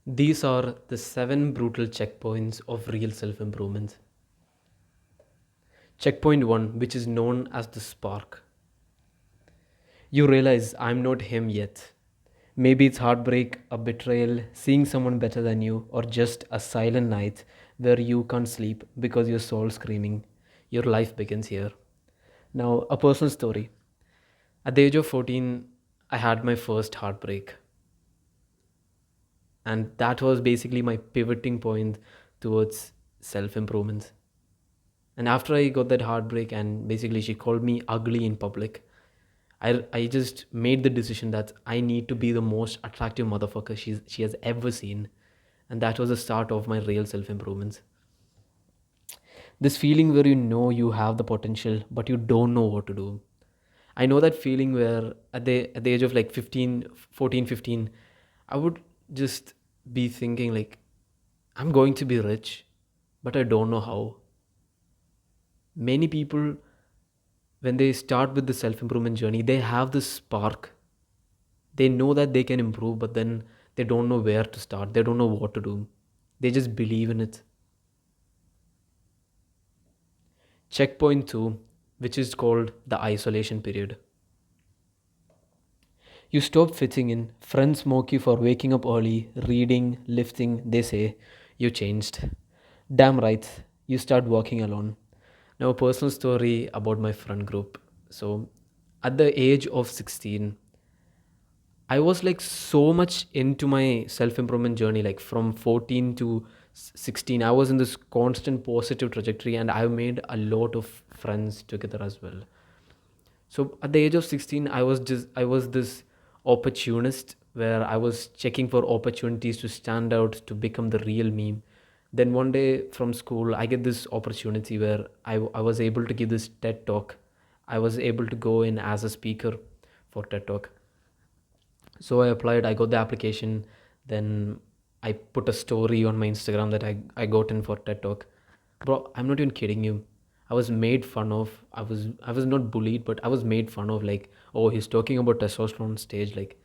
These are the 7 brutal checkpoints of real self improvement. Checkpoint 1, which is known as the spark. You realize I'm not him yet. Maybe it's heartbreak, a betrayal, seeing someone better than you, or just a silent night where you can't sleep because your soul's screaming. Your life begins here. Now, a personal story. At the age of 14, I had my first heartbreak. And that was basically my pivoting point towards self improvement. And after I got that heartbreak, and basically she called me ugly in public, I just made the decision that I need to be the most attractive motherfucker she has ever seen. And that was the start of my real self improvements. This feeling where you know you have the potential, but you don't know what to do. I know that feeling where at the age of like 15, 14, 15, I would just be thinking like, I'm going to be rich, but I don't know how. Many people, when they start with the self improvement journey, they have this spark. They know that they can improve, but then they don't know where to start. They don't know what to do. They just believe in it. Checkpoint 2, which is called the isolation period. You stop fitting in, friends mock you for waking up early, reading, lifting, they say, you changed. Damn right, you start walking alone. Now, a personal story about my friend group. So, at the age of 16, I was like so much into my self improvement journey, like from 14 to 16. I was in this constant positive trajectory, and I made a lot of friends together as well. So at the age of 16, I was this opportunist where I was checking for opportunities to stand out, to become the real me. Then one day from school, I get this opportunity where I was able to give this TED talk. I was able to go in as a speaker for TED talk. So I applied, I got the application, then I put a story on my Instagram that I got in for TED talk. Bro, I'm not even kidding you. I was made fun of. I was not bullied, but I was made fun of, like, oh, he's talking about testosterone on stage. Like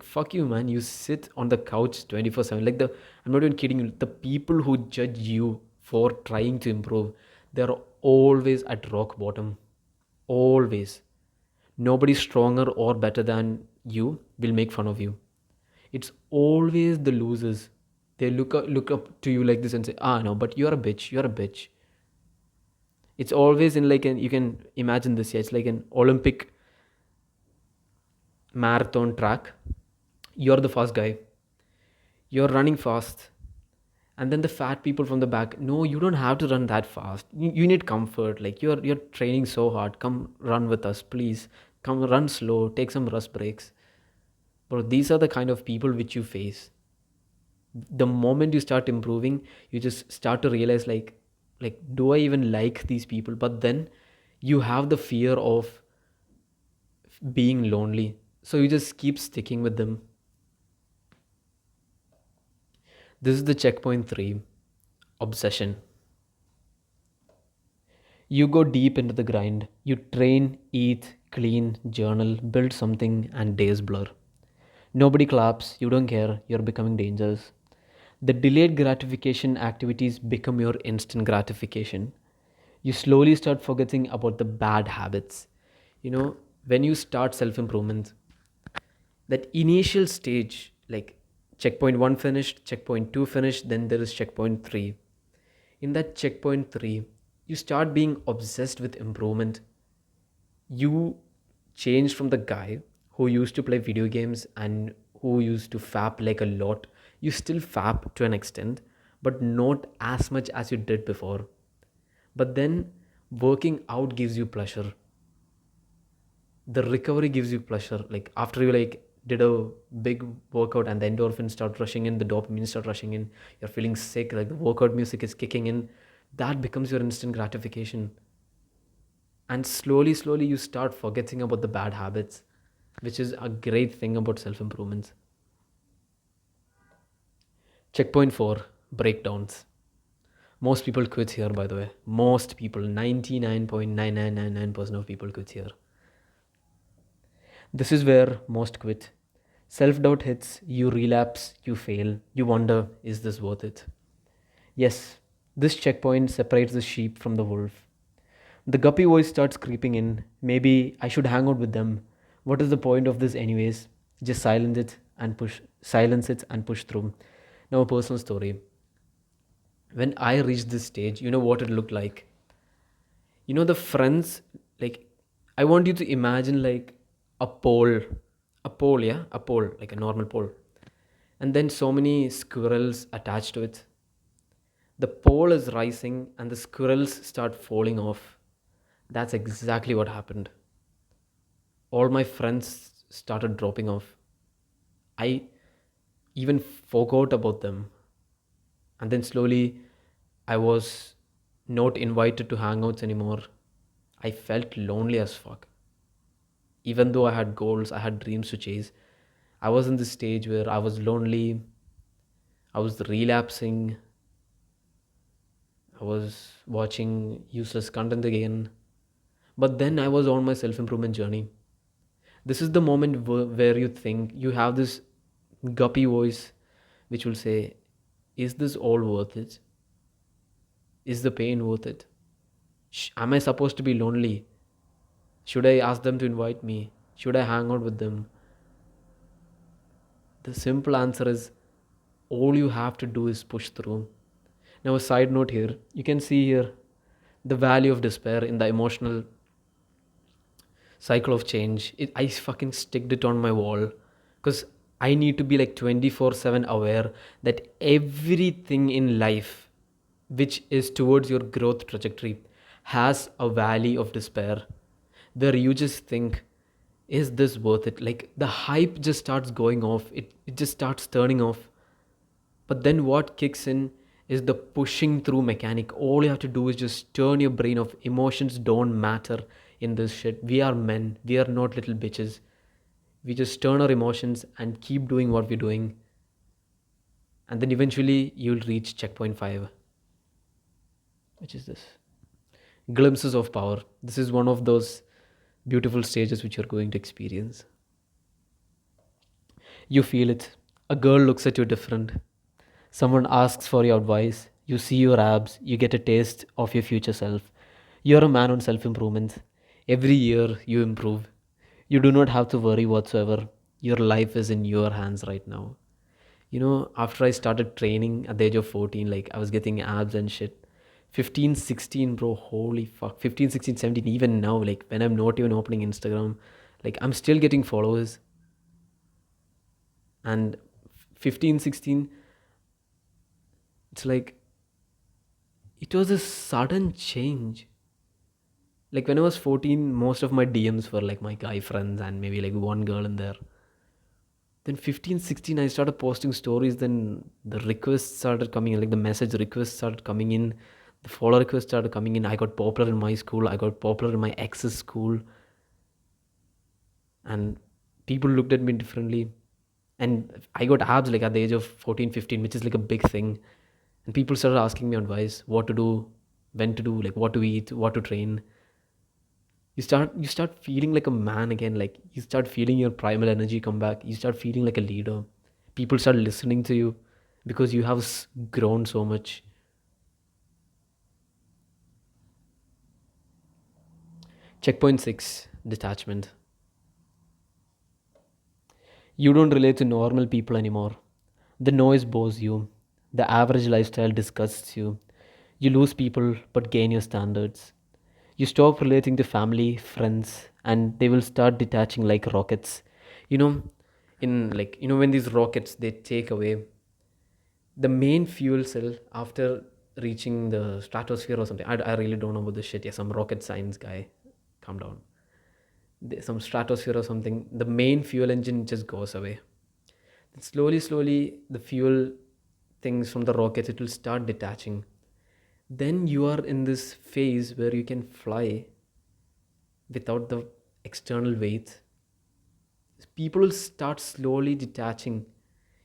fuck you, man. You sit on the couch 24/7. Like, the I'm not even kidding you. The people who judge you for trying to improve, they're always at rock bottom. Always. Nobody stronger or better than you will make fun of you. It's always the losers. They look up to you like this and say, ah, no, but you're a bitch. You're a bitch. It's always in like an, you can imagine this, yeah, it's like an Olympic marathon track. You're the fast guy. You're running fast. And then the fat people from the back, no, you don't have to run that fast. You need comfort. Like, you're training so hard. Come run with us, please. Come run slow. Take some rest breaks. But these are the kind of people which you face. The moment you start improving, you just start to realize, like, do I even like these people? But then you have the fear of being lonely, so you just keep sticking with them. This is the checkpoint 3, obsession. You go deep into the grind. You train, eat, clean, journal, build something, and days blur. Nobody claps, you don't care, you're becoming dangerous. The delayed gratification activities become your instant gratification. You slowly start forgetting about the bad habits. You know, when you start self improvement, that initial stage, like checkpoint 1 finished, checkpoint 2 finished, then there is checkpoint 3. In that checkpoint 3, you start being obsessed with improvement. You change from the guy who used to play video games and who used to fap like a lot. You still fap to an extent, but not as much as you did before. But then working out gives you pleasure. The recovery gives you pleasure. Like, after you like did a big workout and the endorphins start rushing in, the dopamine start rushing in, you're feeling sick, like the workout music is kicking in, that becomes your instant gratification. And slowly you start forgetting about the bad habits, which is a great thing about self improvements. Checkpoint 4, breakdowns. Most people quit here, by the way. Most people, 99.9999% of people quit here. This is where most quit. Self doubt hits, you relapse, you fail, you wonder, is this worth it? Yes, this checkpoint separates the sheep from the wolf. The guppy voice starts creeping in. Maybe I should hang out with them. What is the point of this, anyways? Just silence it and push through. Now, a personal story. When I reached this stage, you know what it looked like? You know, the friends, like, I want you to imagine like a pole, yeah, a pole, like a normal pole. And then so many squirrels attached to it. The pole is rising and the squirrels start falling off. That's exactly what happened. All my friends started dropping off. I even forgot about them. And then slowly, I was not invited to hangouts anymore. I felt lonely as fuck. Even though I had goals, I had dreams to chase, I was in this stage where I was lonely, I was relapsing, I was watching useless content again. But then I was on my self improvement journey. This is the moment where you think you have this guppy voice which will say, is this all worth it? Is the pain worth it? Am I supposed to be lonely? Should I ask them to invite me? Should I hang out with them? The simple answer is all you have to do is push through. Now, a side note here, you can see here the value of despair in the emotional cycle of change. I fucking sticked it on my wall because I need to be like 24/7 aware that everything in life which is towards your growth trajectory has a valley of despair where you just think, is this worth it? Like the hype just starts going off, it just starts turning off. But then what kicks in is the pushing through mechanic. All you have to do is just turn your brain off. Emotions don't matter in this shit. We are men. We are not little bitches. We just turn our emotions and keep doing what we're doing. And then eventually you'll reach checkpoint 5, which is this. Glimpses of power. This is one of those beautiful stages which you're going to experience. You feel it. A girl looks at you different. Someone asks for your advice. You see your abs. You get a taste of your future self. You're a man on self improvement. Every year you improve. You do not have to worry whatsoever. Your life is in your hands right now. You know, after I started training at the age of 14, like I was getting abs and shit. 15, 16, bro, holy fuck. 15, 16, 17, even now, like when I'm not even opening Instagram, like I'm still getting followers. And 15, 16, it's like it was a sudden change. Like when I was 14, most of my DMs were like my guy friends and maybe like one girl in there. Then 15, 16, I started posting stories. Then the requests started coming in, like the message requests started coming in. The follow requests started coming in. I got popular in my school. I got popular in my ex's school. And people looked at me differently. And I got abs like at the age of 14, 15, which is like a big thing. And people started asking me advice, what to do, when to do, like what to eat, what to train. You start feeling like a man again. Like you start feeling your primal energy come back. You start feeling like a leader. People start listening to you because you have grown so much. Checkpoint 6, detachment. You don't relate to normal people anymore. The noise bores you. The average lifestyle disgusts you. You lose people but gain your standards. You stop relating to family, friends, and they will start detaching like rockets. You know, when these rockets they take away the main fuel cell after reaching the stratosphere or something. I really don't know about this shit. Yeah, some rocket science guy. Calm down. Some stratosphere or something. The main fuel engine just goes away. Slowly, slowly, the fuel things from the rockets it will start detaching. Then you are in this phase where you can fly without the external weight. People will start slowly detaching.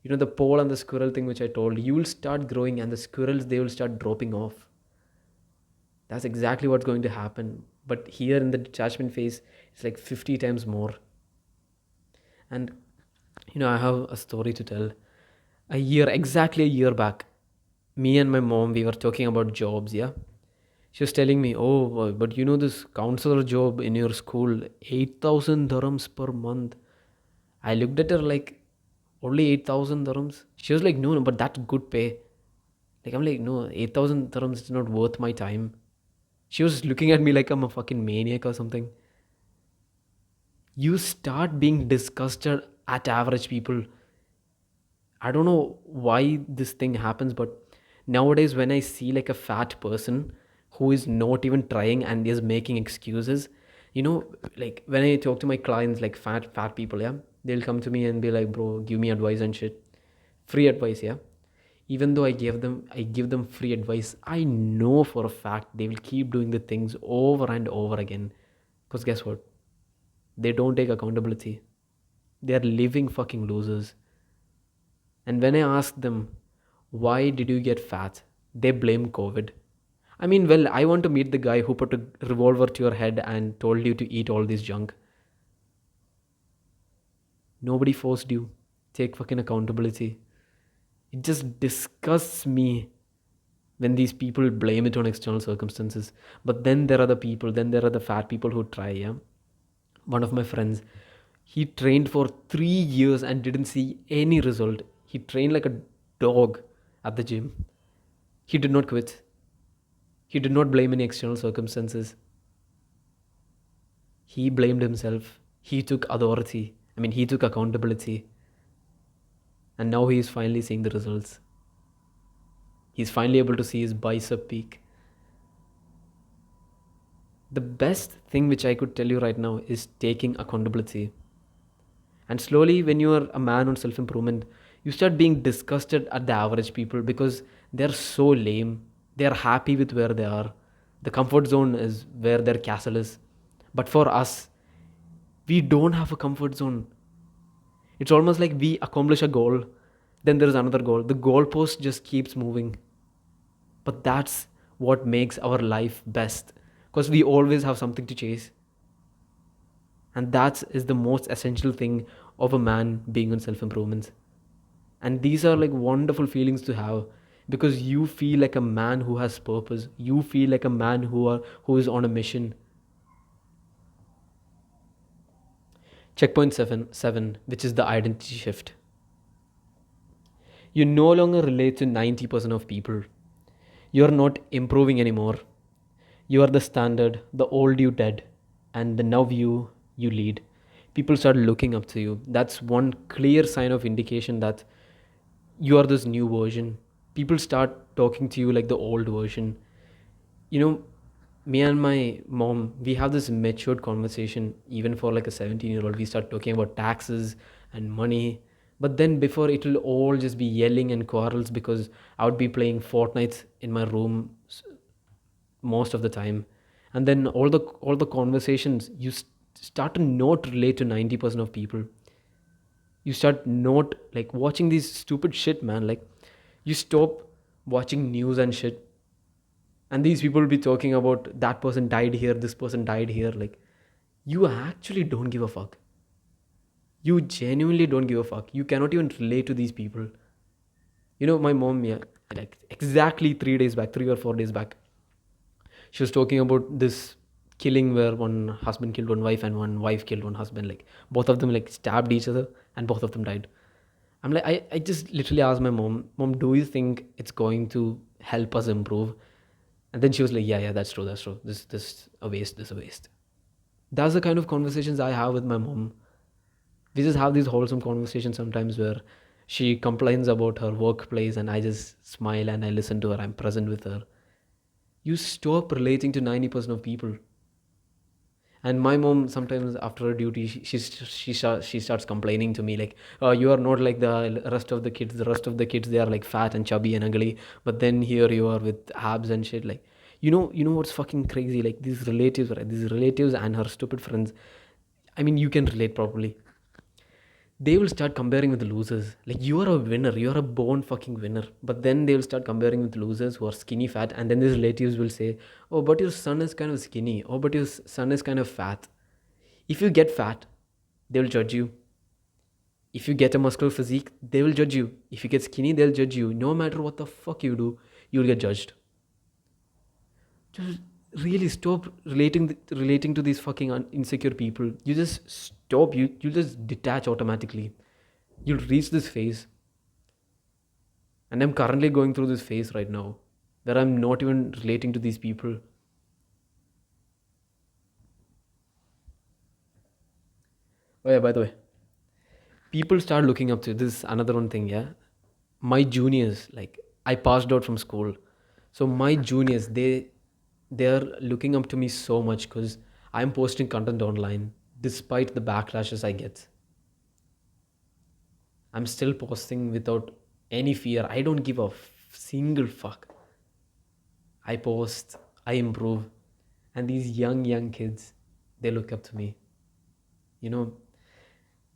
You know, the pole and the squirrel thing which I told you, will start growing and the squirrels they will start dropping off. That's exactly what's going to happen. But here in the detachment phase, it's like 50 times more. And I have a story to tell. Exactly a year back, me and my mom, we were talking about jobs, yeah. She was telling me, oh, but this counselor job in your school, 8,000 dirhams per month. I looked at her like, only 8,000 dirhams? She was like, no, no, but that's good pay. Like, I'm like, no, 8,000 dirhams is not worth my time. She was looking at me like I'm a fucking maniac or something. You start being disgusted at average people. I don't know why this thing happens, but nowadays when I see like a fat person who is not even trying and is making excuses, like when I talk to my clients, like fat people, yeah, they'll come to me and be like, bro, give me advice and shit. Free advice, yeah. Even though I give them free advice, I know for a fact they will keep doing the things over and over again. Because guess what? They don't take accountability. They are living fucking losers. And when I ask them, why did you get fat? They blame COVID. I mean, well, I want to meet the guy who put a revolver to your head and told you to eat all this junk. Nobody forced you. Take fucking accountability. It just disgusts me when these people blame it on external circumstances. But then there are the fat people who try, yeah. One of my friends, he trained for 3 years and didn't see any result. He trained like a dog at the gym. He did not quit. He did not blame any external circumstances. He blamed himself. He took authority. I mean, he took accountability. And now he is finally seeing the results. He's finally able to see his bicep peak. The best thing which I could tell you right now is taking accountability. And slowly, when you are a man on self improvement, you start being disgusted at the average people because they're so lame. They're happy with where they are. The comfort zone is where their castle is. But for us, we don't have a comfort zone. It's almost like we accomplish a goal, then there's another goal. The goalpost just keeps moving. But that's what makes our life best because we always have something to chase. And that is the most essential thing of a man being on self improvement. And these are like wonderful feelings to have because you feel like a man who has purpose. You feel like a man who is on a mission. Checkpoint seven, which is the identity shift. You no longer relate to 90% of people. You're not improving anymore. You are the standard, the old you dead, and the now you lead. People start looking up to you. That's one clear sign of indication that you are this new version. People start talking to you like the old version. You know, me and my mom, we have this matured conversation even for like a 17-year-old. We start talking about taxes and money. But then before it will all just be yelling and quarrels because I would be playing Fortnite in my room most of the time. And then all the conversations start to not relate to 90% of people. You start not like watching these stupid shit, man. Like you stop watching news and shit, and these people will be talking about that person died here, this person died here. Like you actually don't give a fuck. You genuinely don't give a fuck. You cannot even relate to these people. My mom, yeah, like exactly 3 days back, 3 or 4 days back, she was talking about this killing where one husband killed one wife and one wife killed one husband. Like both of them like stabbed each other and both of them died. I'm like, I just literally asked my mom, do you think it's going to help us improve? And then she was like, yeah, that's true, that's true. This a waste, this a waste. That's the kind of conversations I have with my mom. We just have these wholesome conversations sometimes where she complains about her workplace and I just smile and I listen to her. I'm present with her. You stop relating to 90% of people. And my mom sometimes after her duty, she starts complaining to me like, "You are not like the rest of the kids. The rest of the kids they are like fat and chubby and ugly, but then here you are with abs and shit." Like, you know what's fucking crazy? Like these relatives, right? These relatives and her stupid friends. I mean, you can relate probably. They will start comparing with the losers. Like you are a winner, you are a born fucking winner. But then they will start comparing with losers who are skinny fat, and then these relatives will say, "Oh, but your son is kind of skinny. Oh, but your son is kind of fat." If you get fat, they will judge you. If you get a muscular physique, they will judge you. If you get skinny, they'll judge you. No matter what the fuck you do, you'll get judged. Just really stop relating to these fucking insecure people. You just stop. You just detach automatically. You'll reach this phase, and I'm currently going through this phase right now, where I'm not even relating to these people. Oh yeah, by the way, people start looking up to this. Another one thing, yeah. My juniors, like I passed out from school, so my juniors, they're looking up to me so much because I'm posting content online despite the backlashes I get. I'm still posting without any fear. I don't give a single fuck. I post, I improve, and these young kids, they look up to me. You know,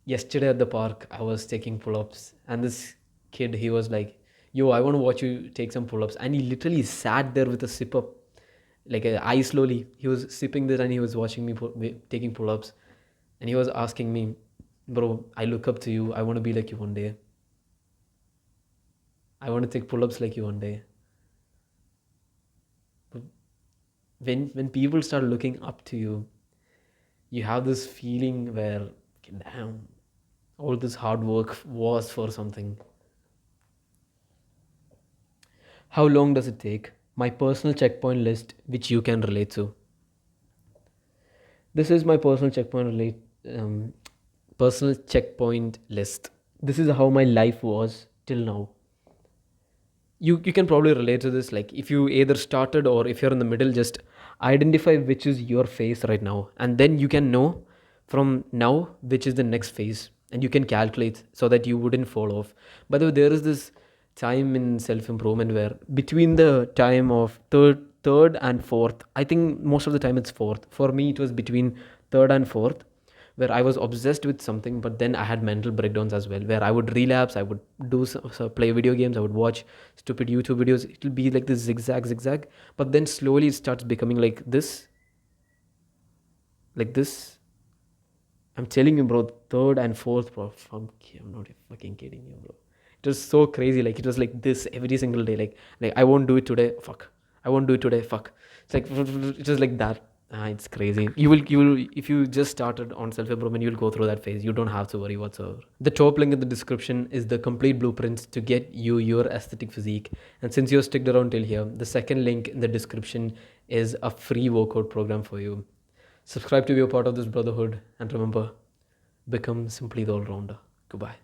yesterday at the park, I was taking pull-ups, and this kid, he was like, "Yo, I want to watch you take some pull-ups," and he literally sat there with a sip up, like a eye slowly. He was sipping this, and he was watching me taking pull-ups, and he was asking me, "Bro, I look up to you. I want to be like you one day. I want to take pull-ups like you one day." But when people start looking up to you, you have this feeling where, damn, all this hard work was for something. How long does it take? My personal checkpoint list, which you can relate to. This is my um, personal checkpoint list. This is how my life was till now. You can probably relate to this. Like if you either started or if you're in the middle, just identify which is your phase right now, and then you can know from now which is the next phase, and you can calculate so that you wouldn't fall off. By the way, there is this time in self improvement where between the time of third and fourth, I think most of the time it's fourth. For me, it was between third and fourth, where I was obsessed with something, but then I had mental breakdowns as well, where I would relapse, I would play video games, I would watch stupid YouTube videos. It'll be like this zigzag, but then slowly it starts becoming like this. I'm telling you, bro, third and fourth, bro. I'm not fucking kidding you, bro. It was so crazy. Like it was like this every single day. Like I won't do it today. Fuck. I won't do it today. Fuck. It's like it was like that. It's crazy. You will if you just started on self improvement, you'll go through that phase. You don't have to worry whatsoever. The top link in the description is the complete blueprint to get you your aesthetic physique. And since you're sticked around till here, the second link in the description is a free workout program for you. Subscribe to be a part of this brotherhood, and remember, become simply the all rounder. Goodbye.